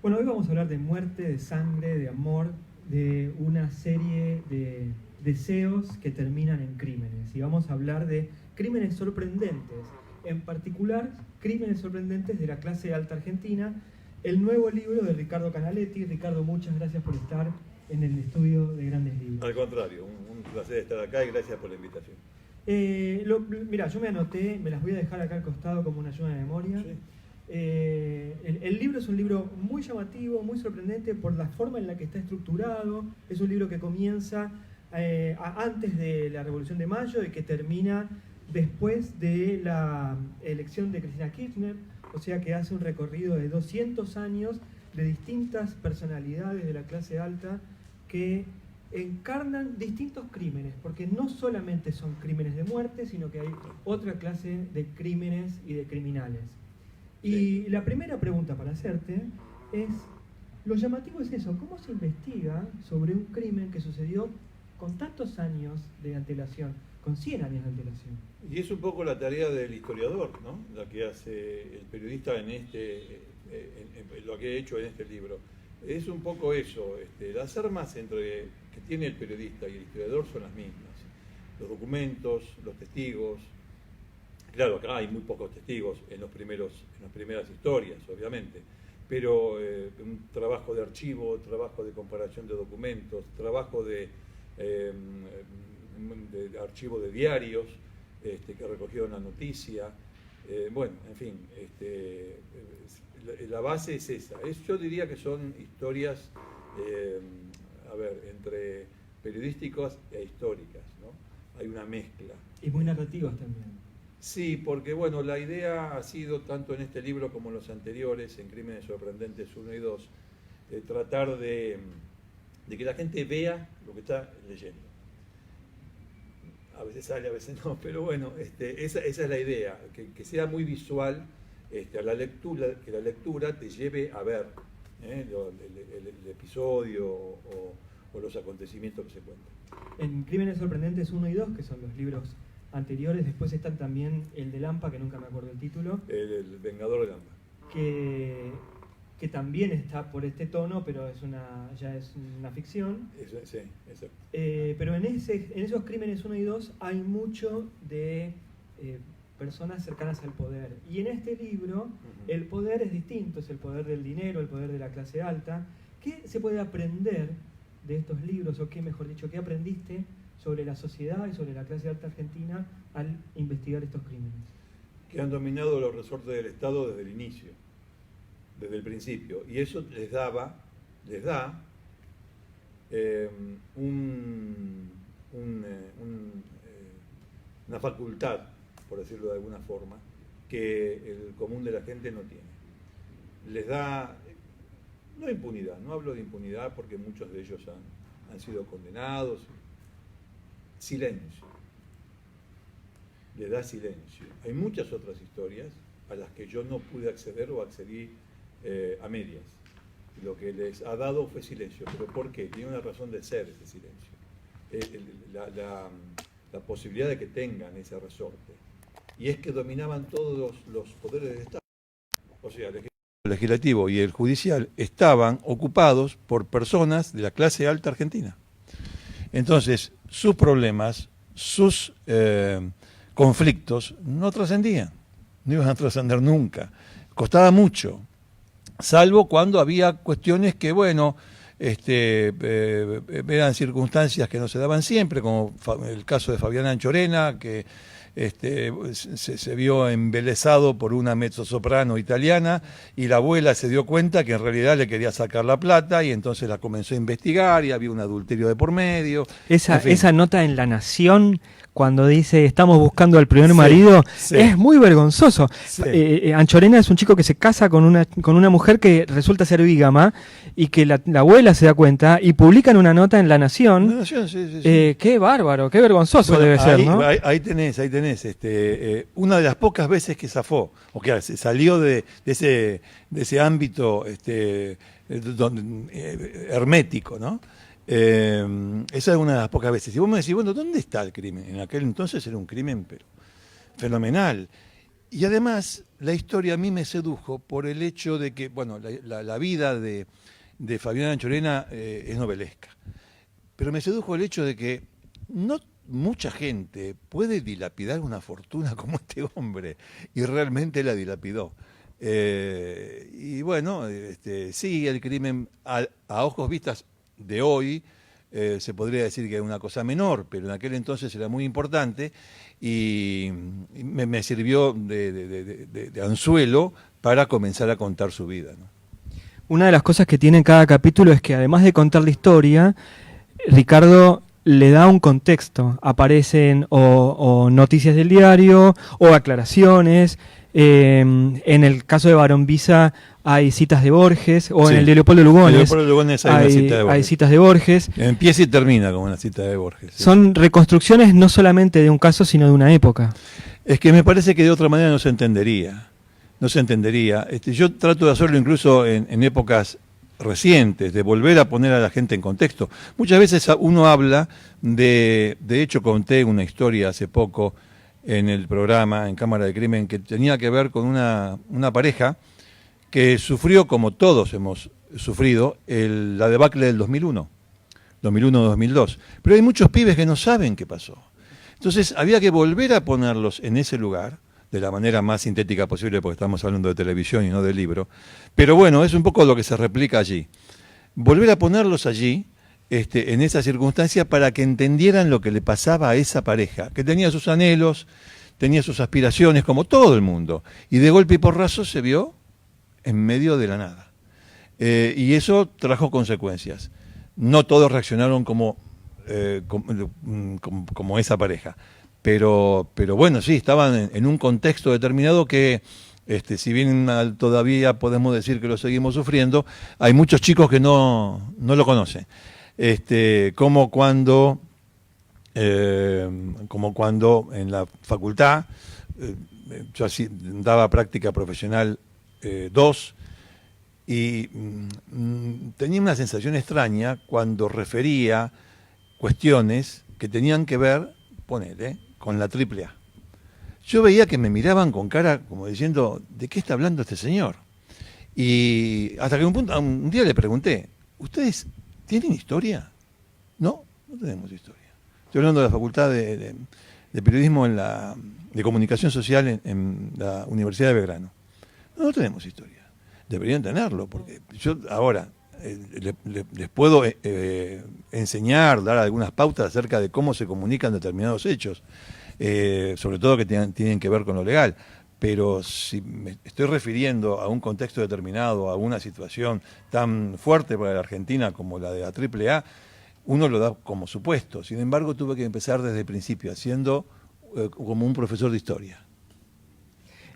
Bueno, hoy vamos a hablar de muerte, de sangre, de amor, de una serie de deseos que terminan en crímenes. Y vamos a hablar de crímenes sorprendentes, en particular crímenes sorprendentes de la clase alta argentina, el nuevo libro de Ricardo Canaletti. Ricardo, muchas gracias por estar en el estudio de Grandes Libros. Al contrario, un placer estar acá y gracias por la invitación. Mira, yo me anoté, me las voy a dejar acá al costado como una ayuda de memoria. Sí. El libro es un libro muy llamativo, muy sorprendente por la forma en la que está estructurado. Es un libro que comienza antes de la Revolución de Mayo y que termina después de la elección de Cristina Kirchner, o sea que hace un recorrido de 200 años de distintas personalidades de la clase alta que encarnan distintos crímenes, porque no solamente son crímenes de muerte, sino que hay otra clase de crímenes y de criminales. Y la primera pregunta para hacerte es, lo llamativo es eso, ¿cómo se investiga sobre un crimen que sucedió con tantos años de antelación, con 100 años de antelación? Y es un poco la tarea del historiador, ¿no? La que hace el periodista en lo que he hecho en este libro. Es un poco eso, las armas que tiene el periodista y el historiador son las mismas. Los documentos, los testigos. Claro, acá hay muy pocos testigos en las primeras historias, obviamente, pero un trabajo de archivo, trabajo de comparación de documentos, trabajo de archivo de diarios que recogieron la noticia. Bueno, en fin, la base es esa. Yo diría que son historias, entre periodísticas e históricas, ¿no? Hay una mezcla. Y muy narrativas también. Sí, porque bueno, la idea ha sido, tanto en este libro como en los anteriores, en Crímenes Sorprendentes 1 y 2, tratar de que la gente vea lo que está leyendo. A veces sale, a veces no, pero bueno, esa es la idea, que sea muy visual a la lectura, que la lectura te lleve a ver el episodio o los acontecimientos que se cuentan. En Crímenes Sorprendentes 1 y 2, que son los libros anteriores, después están también el de Lampa, que nunca me acuerdo el título. El Vengador de Lampa. Que también está por este tono, pero ya es una ficción. Sí, exacto. Pero en esos Crímenes 1 y 2 hay mucho de personas cercanas al poder. Y en este libro el poder es distinto, es el poder del dinero, el poder de la clase alta. ¿Qué se puede aprender de estos libros, o qué, mejor dicho, qué aprendiste sobre la sociedad y sobre la clase alta argentina al investigar estos crímenes? Que han dominado los resortes del Estado desde el inicio, desde el principio, y eso les da una facultad, por decirlo de alguna forma, que el común de la gente no tiene. Les da, no impunidad, no hablo de impunidad porque muchos de ellos han sido condenados. Silencio. Le da silencio. Hay muchas otras historias a las que yo no pude acceder o accedí a medias. Lo que les ha dado fue silencio. ¿Pero por qué? Tiene una razón de ser ese silencio. La posibilidad de que tengan ese resorte. Y es que dominaban todos los poderes del Estado. O sea, el legislativo y el judicial estaban ocupados por personas de la clase alta argentina. Entonces, sus problemas, sus conflictos no trascendían, no iban a trascender nunca. Costaba mucho, salvo cuando había cuestiones que, bueno, eran circunstancias que no se daban siempre, como el caso de Fabián Anchorena, que se vio embelesado por una mezzosoprano italiana y la abuela se dio cuenta que en realidad le quería sacar la plata y entonces la comenzó a investigar y había un adulterio de por medio. Esa nota en La Nación, cuando dice estamos buscando al primer marido, es muy vergonzoso. Sí. Anchorena es un chico que se casa con una mujer que resulta ser bígama y que la abuela se da cuenta y publican una nota en La Nación. La Nación, sí. Qué bárbaro, qué vergonzoso debe ser, ¿no? Ahí tenés. Una de las pocas veces que zafó, o que se salió de ese ámbito hermético, ¿no? Esa es una de las pocas veces. Y vos me decís, bueno, ¿dónde está el crimen? En aquel entonces era un crimen pero fenomenal. Y además, la historia a mí me sedujo por el hecho de que, bueno, la vida de Fabián Anchorena es novelesca. Pero me sedujo el hecho de que no mucha gente puede dilapidar una fortuna como este hombre, y realmente la dilapidó. Y bueno, sí, el crimen a ojos vistas de hoy se podría decir que es una cosa menor, pero en aquel entonces era muy importante y me sirvió de anzuelo para comenzar a contar su vida, ¿no? Una de las cosas que tiene cada capítulo es que además de contar la historia, Ricardo le da un contexto. Aparecen o noticias del diario o aclaraciones. En el caso de Barón Visa hay citas de Borges, o sí, en el de Leopoldo Lugones, hay citas de Borges. Empieza y termina como una cita de Borges. Sí. Son reconstrucciones no solamente de un caso, sino de una época. Es que me parece que de otra manera no se entendería. No se entendería. Yo trato de hacerlo incluso en épocas recientes, de volver a poner a la gente en contexto. Muchas veces uno habla de hecho conté una historia hace poco en el programa, en Cámara de Crimen, que tenía que ver con una pareja que sufrió, como todos hemos sufrido, la debacle del 2001-2002. Pero hay muchos pibes que no saben qué pasó. Entonces había que volver a ponerlos en ese lugar, de la manera más sintética posible, porque estamos hablando de televisión y no de libro. Pero bueno, es un poco lo que se replica allí. Volver a ponerlos allí, en esa circunstancia, para que entendieran lo que le pasaba a esa pareja, que tenía sus anhelos, tenía sus aspiraciones, como todo el mundo, y de golpe y porrazo se vio en medio de la nada. Y eso trajo consecuencias. No todos reaccionaron como esa pareja. Pero bueno, sí, estaban en un contexto determinado que, si bien todavía podemos decir que lo seguimos sufriendo, hay muchos chicos que no lo conocen. Como cuando en la facultad, yo así daba práctica profesional 2, y tenía una sensación extraña cuando refería cuestiones que tenían que ver, ponele, con la AAA. Yo veía que me miraban con cara como diciendo, ¿de qué está hablando este señor? Y hasta que un día le pregunté, ¿ustedes tienen historia? No, no tenemos historia. Estoy hablando de la Facultad de Periodismo de Comunicación Social en la Universidad de Belgrano. No tenemos historia. Deberían tenerlo, porque yo ahora les puedo enseñar, dar algunas pautas acerca de cómo se comunican determinados hechos, sobre todo que tienen que ver con lo legal. Pero si me estoy refiriendo a un contexto determinado, a una situación tan fuerte para la Argentina como la de la AAA, uno lo da como supuesto. Sin embargo, tuve que empezar desde el principio, haciendo como un profesor de historia.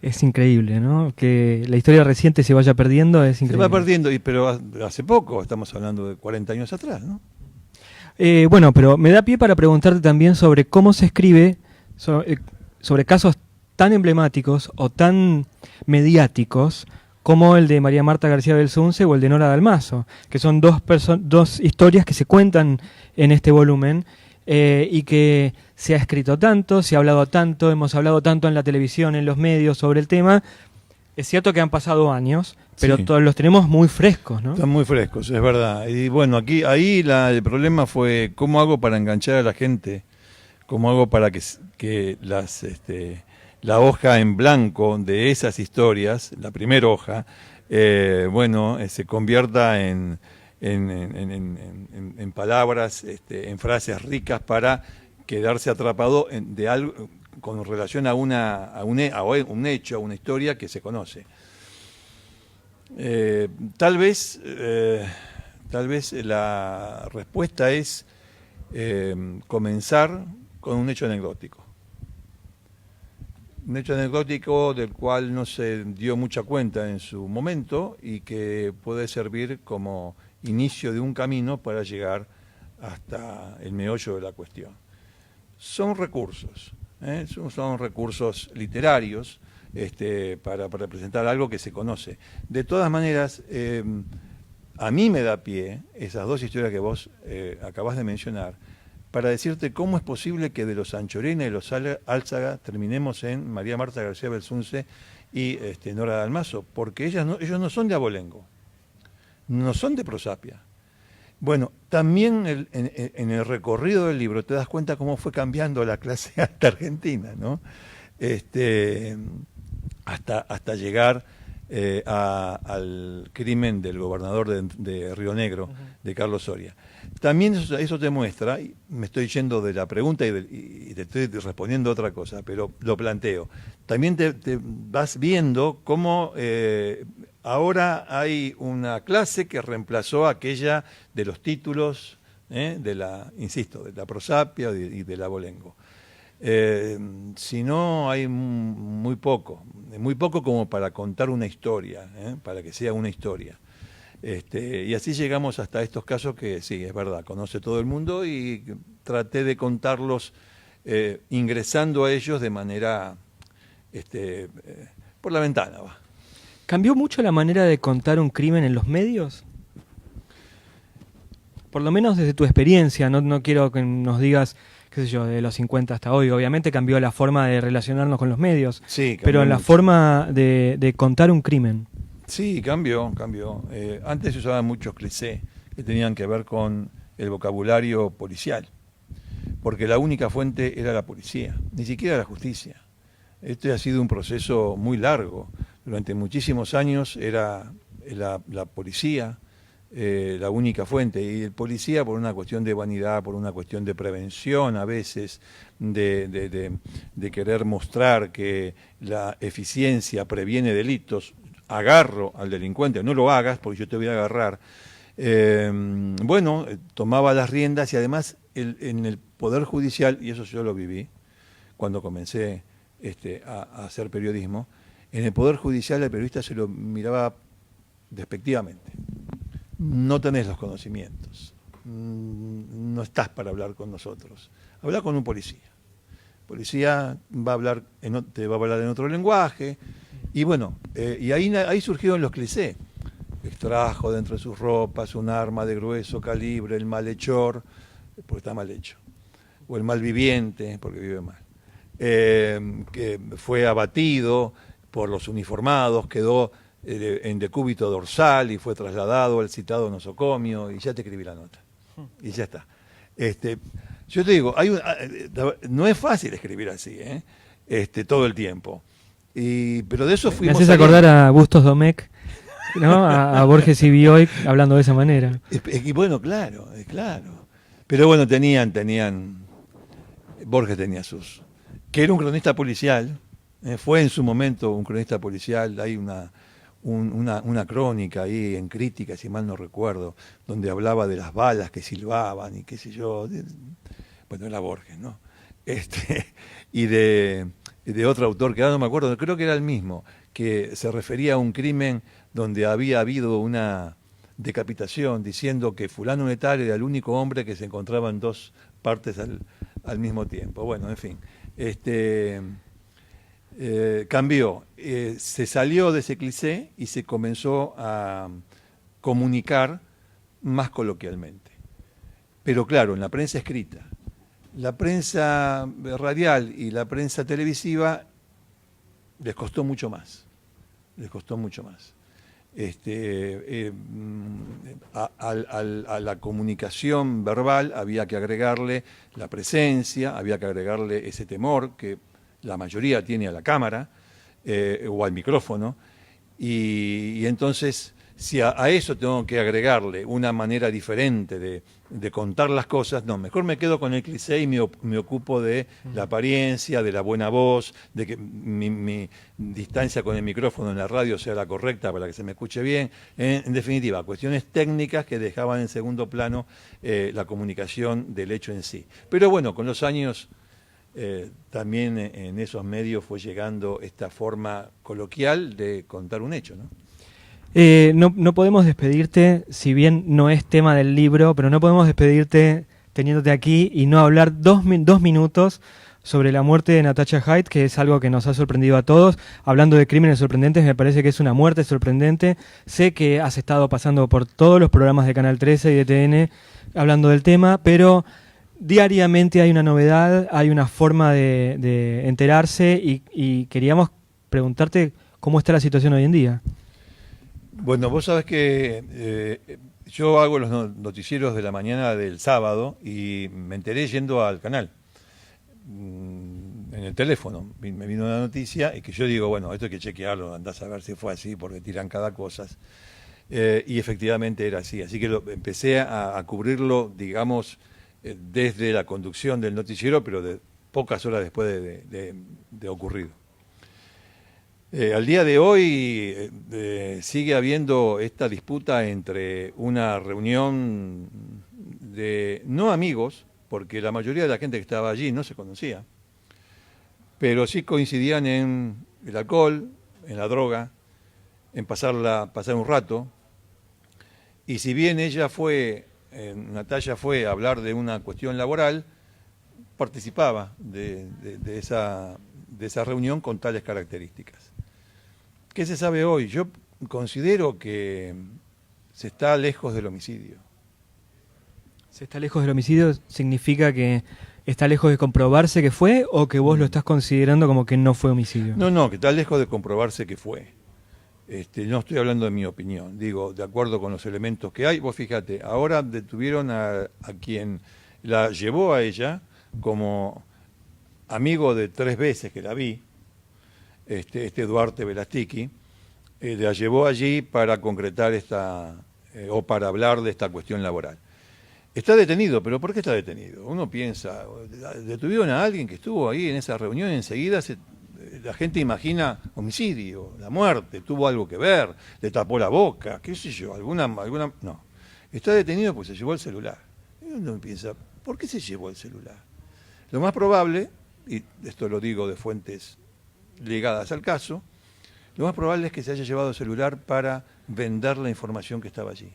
Es increíble, ¿no? Que la historia reciente se vaya perdiendo, es increíble. Se va perdiendo, pero hace poco, estamos hablando de 40 años atrás, ¿no? Bueno, pero me da pie para preguntarte también sobre cómo se escribe sobre casos tan emblemáticos o tan mediáticos como el de María Marta García Belsunce o el de Nora Dalmazo, que son dos historias que se cuentan en este volumen, y que se ha escrito tanto, se ha hablado tanto, hemos hablado tanto en la televisión, en los medios sobre el tema. Es cierto que han pasado años, pero sí, todos los tenemos muy frescos, ¿no? Están muy frescos, es verdad. Y bueno, ahí el problema fue cómo hago para enganchar a la gente, cómo hago para que la hoja en blanco de esas historias, la primera hoja, se convierta en palabras, en frases ricas para quedarse atrapado de algo con relación a un hecho, a una historia que se conoce. Tal vez la respuesta es comenzar con un hecho anecdótico. Un hecho anecdótico del cual no se dio mucha cuenta en su momento y que puede servir como inicio de un camino para llegar hasta el meollo de la cuestión. Son recursos, son recursos literarios para representar algo que se conoce. De todas maneras, a mí me da pie, esas dos historias que vos acabás de mencionar, para decirte cómo es posible que de los Anchorena y los Álzaga terminemos en María Marta García Belsunce y Nora Dalmazo, porque ellos no son de Abolengo, no son de Prosapia. Bueno, también en el recorrido del libro te das cuenta cómo fue cambiando la clase alta argentina, ¿no? Hasta llegar al crimen del gobernador de Río Negro, de Carlos Soria. También eso te muestra, y me estoy yendo de la pregunta y te estoy respondiendo otra cosa, pero lo planteo. También te vas viendo cómo ahora hay una clase que reemplazó a aquella de los títulos, de la Prosapia y de la Abolengo. Si no, hay muy poco como para contar una historia, para que sea una historia. Y así llegamos hasta estos casos que sí, es verdad, conoce todo el mundo y traté de contarlos ingresando a ellos de manera por la ventana. Va. ¿Cambió mucho la manera de contar un crimen en los medios? Por lo menos desde tu experiencia, no quiero que nos digas, qué sé yo, de los 50 hasta hoy. Obviamente cambió la forma de relacionarnos con los medios, sí, pero en la mucho. Forma de contar un crimen. Sí, cambió. Antes se usaban muchos clichés que tenían que ver con el vocabulario policial, porque la única fuente era la policía, ni siquiera la justicia. Este ha sido un proceso muy largo. Durante muchísimos años era la policía la única fuente, y el policía por una cuestión de vanidad, por una cuestión de prevención a veces, de querer mostrar que la eficiencia previene delitos, agarro al delincuente, no lo hagas porque yo te voy a agarrar. Tomaba las riendas y además en el Poder Judicial, y eso yo lo viví cuando comencé a hacer periodismo, en el Poder Judicial el periodista se lo miraba despectivamente. No tenés los conocimientos, no estás para hablar con nosotros. Habla con un policía. El policía te va a hablar en otro lenguaje. Y bueno, y ahí surgieron los clichés. Extrajo dentro de sus ropas un arma de grueso calibre, el malhechor, porque está mal hecho, o el malviviente, porque vive mal, que fue abatido por los uniformados, quedó en decúbito dorsal y fue trasladado al citado nosocomio, y ya te escribí la nota, y ya está. Yo te digo, no es fácil escribir así, todo el tiempo. Pero de eso fuimos. Me haces acordar a Bustos Domecq, ¿no? a Borges y Bioy hablando de esa manera. Y bueno, claro. Pero bueno, tenían. Borges tenía que era un cronista policial, fue en su momento un cronista policial. Hay una crónica ahí en Crítica, si mal no recuerdo, donde hablaba de las balas que silbaban y qué sé yo. Bueno, era Borges, ¿no? Y de otro autor que ahora no me acuerdo, creo que era el mismo, que se refería a un crimen donde había habido una decapitación, diciendo que fulano de tal era el único hombre que se encontraba en dos partes al mismo tiempo. Bueno, en fin, cambió, se salió de ese cliché y se comenzó a comunicar más coloquialmente. Pero claro, en la prensa escrita, la prensa radial y la prensa televisiva les costó mucho más. A la comunicación verbal había que agregarle la presencia, había que agregarle ese temor que la mayoría tiene a la cámara o al micrófono, y entonces si a eso tengo que agregarle una manera diferente de contar las cosas, no, mejor me quedo con el cliché y me ocupo de la apariencia, de la buena voz, de que mi distancia con el micrófono en la radio sea la correcta para que se me escuche bien. En definitiva, cuestiones técnicas que dejaban en segundo plano la comunicación del hecho en sí. Pero bueno, con los años también en esos medios fue llegando esta forma coloquial de contar un hecho, ¿no? No podemos despedirte, si bien no es tema del libro, pero no podemos despedirte teniéndote aquí y no hablar dos minutos sobre la muerte de Natasha Hyde, que es algo que nos ha sorprendido a todos. Hablando de crímenes sorprendentes, me parece que es una muerte sorprendente. Sé que has estado pasando por todos los programas de Canal 13 y de TN hablando del tema, pero diariamente hay una novedad, hay una forma de enterarse y queríamos preguntarte cómo está la situación hoy en día. Bueno, vos sabés que yo hago los noticieros de la mañana del sábado y me enteré yendo al canal, en el teléfono. Me vino una noticia y que yo digo, bueno, esto hay que chequearlo, andás a ver si fue así, porque tiran cada cosa. Y efectivamente era así. Así que empecé a cubrirlo, digamos, desde la conducción del noticiero, pero de pocas horas después de ocurrido. Al día de hoy sigue habiendo esta disputa entre una reunión de no amigos, porque la mayoría de la gente que estaba allí no se conocía, pero sí coincidían en el alcohol, en la droga, en pasar un rato. Y si bien Natalia fue a hablar de una cuestión laboral, participaba de esa reunión con tales características. ¿Qué se sabe hoy? Yo considero que se está lejos del homicidio. ¿Se está lejos del homicidio significa que está lejos de comprobarse que fue o que vos lo estás considerando como que no fue homicidio? No, que está lejos de comprobarse que fue. No estoy hablando de mi opinión, digo, de acuerdo con los elementos que hay. Vos fíjate, ahora detuvieron a quien la llevó a ella como amigo de 3 veces que la vi, Duarte Velastiqui, la llevó allí para concretar o para hablar de esta cuestión laboral. Está detenido, pero ¿por qué está detenido? Uno piensa, detuvieron a alguien que estuvo ahí en esa reunión y enseguida la gente imagina homicidio, la muerte, tuvo algo que ver, le tapó la boca, qué sé yo, alguna no. Está detenido porque se llevó el celular. Y uno piensa, ¿por qué se llevó el celular? Lo más probable, y esto lo digo de fuentes ligadas al caso, lo más probable es que se haya llevado el celular para vender la información que estaba allí.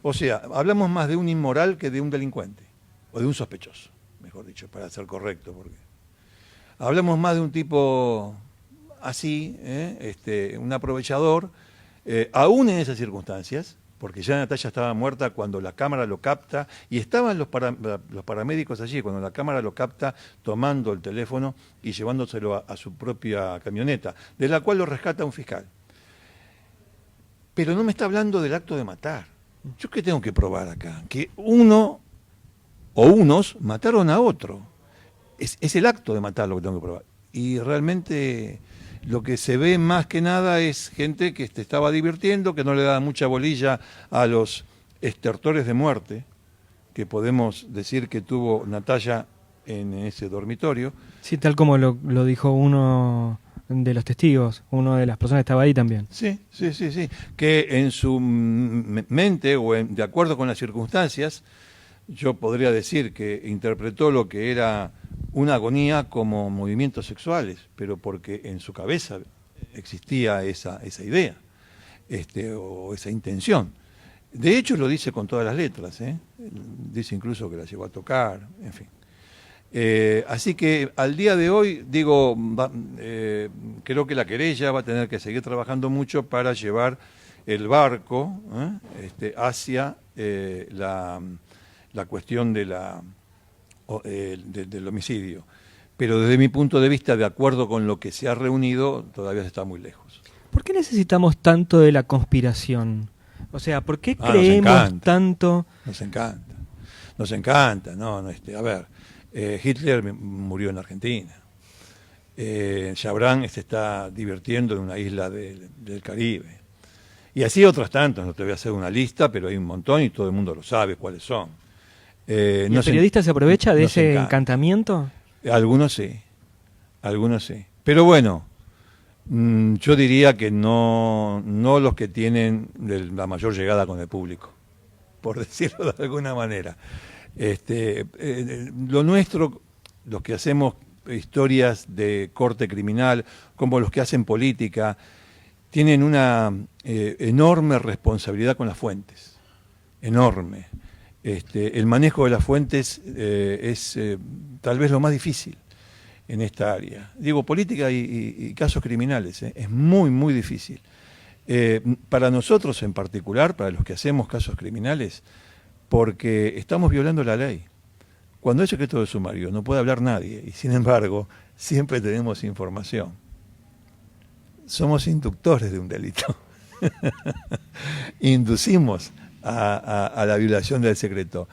O sea, hablamos más de un inmoral que de un delincuente, o de un sospechoso, mejor dicho, para ser correcto, porque hablamos más de un tipo así, un aprovechador, aún en esas circunstancias, porque ya Natalia estaba muerta cuando la cámara lo capta, y estaban los paramédicos allí, cuando la cámara lo capta tomando el teléfono y llevándoselo a su propia camioneta, de la cual lo rescata un fiscal. Pero no me está hablando del acto de matar. ¿Yo qué tengo que probar acá? Que uno o unos mataron a otro. Es el acto de matar lo que tengo que probar. Y realmente lo que se ve más que nada es gente que se estaba divirtiendo, que no le da mucha bolilla a los estertores de muerte, que podemos decir que tuvo Natalia en ese dormitorio. Sí, tal como lo dijo uno de los testigos, una de las personas que estaba ahí también. Sí, que en su mente o de acuerdo con las circunstancias, yo podría decir que interpretó lo que era una agonía como movimientos sexuales, pero porque en su cabeza existía esa idea, o esa intención. De hecho lo dice con todas las letras, dice incluso que la llevó a tocar, en fin. Así que al día de hoy, digo, creo que la querella va a tener que seguir trabajando mucho para llevar el barco hacia la cuestión del homicidio. Pero desde mi punto de vista, de acuerdo con lo que se ha reunido, todavía se está muy lejos. ¿Por qué necesitamos tanto de la conspiración? O sea, ¿por qué creemos tanto? Nos encanta, ¿no? A ver, Hitler murió en Argentina. Chabrán se está divirtiendo en una isla del Caribe. Y así otros tantos, no te voy a hacer una lista, pero hay un montón y todo el mundo lo sabe cuáles son. ¿Y el periodista se aprovecha de ese encantamiento? Algunos sí. Pero bueno, yo diría que no los que tienen la mayor llegada con el público, por decirlo de alguna manera. Lo nuestro, los que hacemos historias de corte criminal, como los que hacen política, tienen una enorme responsabilidad con las fuentes, enorme. El manejo de las fuentes es tal vez lo más difícil en esta área. Digo, política y casos criminales, es muy, muy difícil. Para nosotros en particular, para los que hacemos casos criminales, porque estamos violando la ley. Cuando hay secreto de sumario no puede hablar nadie, y sin embargo siempre tenemos información. Somos inductores de un delito. Inducimos a la violación del secreto,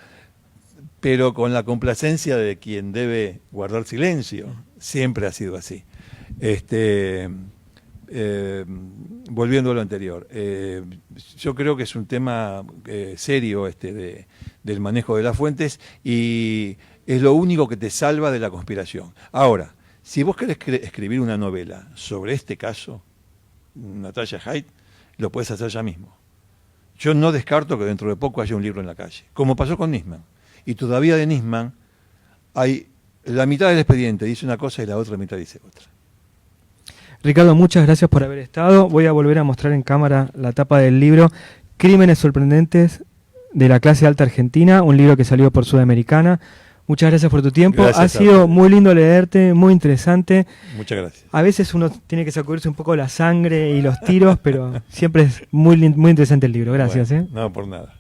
pero con la complacencia de quien debe guardar silencio. Siempre ha sido así. Volviendo a lo anterior, yo creo que es un tema serio del manejo de las fuentes, y es lo único que te salva de la conspiración. Ahora, si vos querés escribir una novela sobre este caso, Natalia Haidt, lo puedes hacer ya mismo. Yo no descarto que dentro de poco haya un libro en la calle, como pasó con Nisman. Y todavía de Nisman hay la mitad del expediente dice una cosa y la otra mitad dice otra. Ricardo, muchas gracias por haber estado. Voy a volver a mostrar en cámara la tapa del libro Crímenes sorprendentes de la clase alta argentina, un libro que salió por Sudamericana. Muchas gracias por tu tiempo. Gracias, ha sido muy lindo leerte, muy interesante. Muchas gracias. A veces uno tiene que sacudirse un poco la sangre y los tiros, pero siempre es muy interesante el libro. Gracias. Bueno, no, por nada.